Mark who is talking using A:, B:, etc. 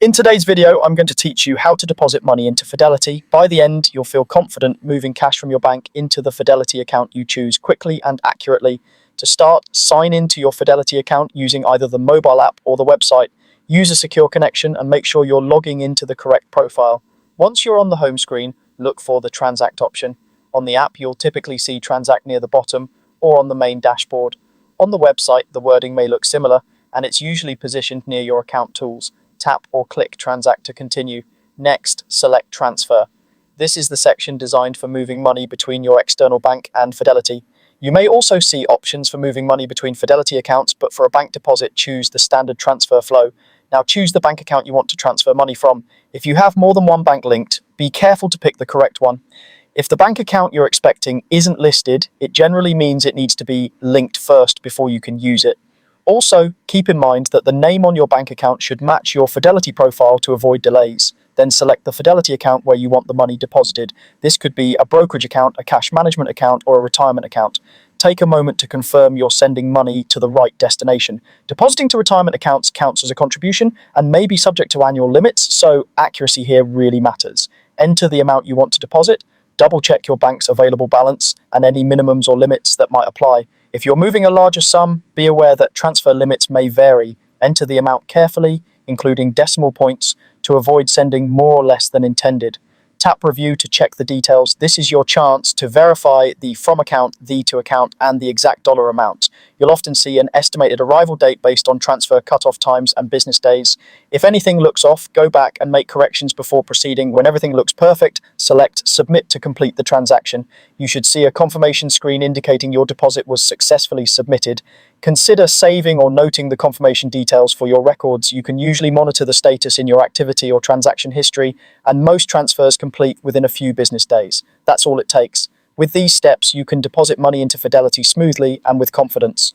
A: In today's video, I'm going to teach you how to deposit money into Fidelity. By the end, you'll feel confident moving cash from your bank into the Fidelity account you choose quickly and accurately. To start, sign into your Fidelity account using either the mobile app or the website. Use a secure connection and make sure you're logging into the correct profile. Once you're on the home screen, look for the Transact option. On the app, you'll typically see Transact near the bottom or on the main dashboard. On the website, the wording may look similar, and it's usually positioned near your account tools. Tap or click Transact to continue. Next, select Transfer. This is the section designed for moving money between your external bank and Fidelity. You may also see options for moving money between Fidelity accounts, but for a bank deposit, choose the standard transfer flow. Now choose the bank account you want to transfer money from. If you have more than one bank linked, be careful to pick the correct one. If the bank account you're expecting isn't listed, it generally means it needs to be linked first before you can use it. Also, keep in mind that the name on your bank account should match your Fidelity profile to avoid delays. Then select the Fidelity account where you want the money deposited. This could be a brokerage account, a cash management account, or a retirement account. Take a moment to confirm you're sending money to the right destination. Depositing to retirement accounts counts as a contribution and may be subject to annual limits, so accuracy here really matters. Enter the amount you want to deposit. Double check your bank's available balance and any minimums or limits that might apply. If you're moving a larger sum, be aware that transfer limits may vary. Enter the amount carefully, including decimal points, to avoid sending more or less than intended. Tap Review to check the details. This is your chance to verify the from account, the to account, and the exact dollar amount. You'll often see an estimated arrival date based on transfer cutoff times and business days. If anything looks off, go back and make corrections before proceeding. When everything looks perfect, select Submit to complete the transaction. You should see a confirmation screen indicating your deposit was successfully submitted. Consider saving or noting the confirmation details for your records. You can usually monitor the status in your activity or transaction history, and most transfers complete within a few business days. That's all it takes. With these steps, you can deposit money into Fidelity smoothly and with confidence.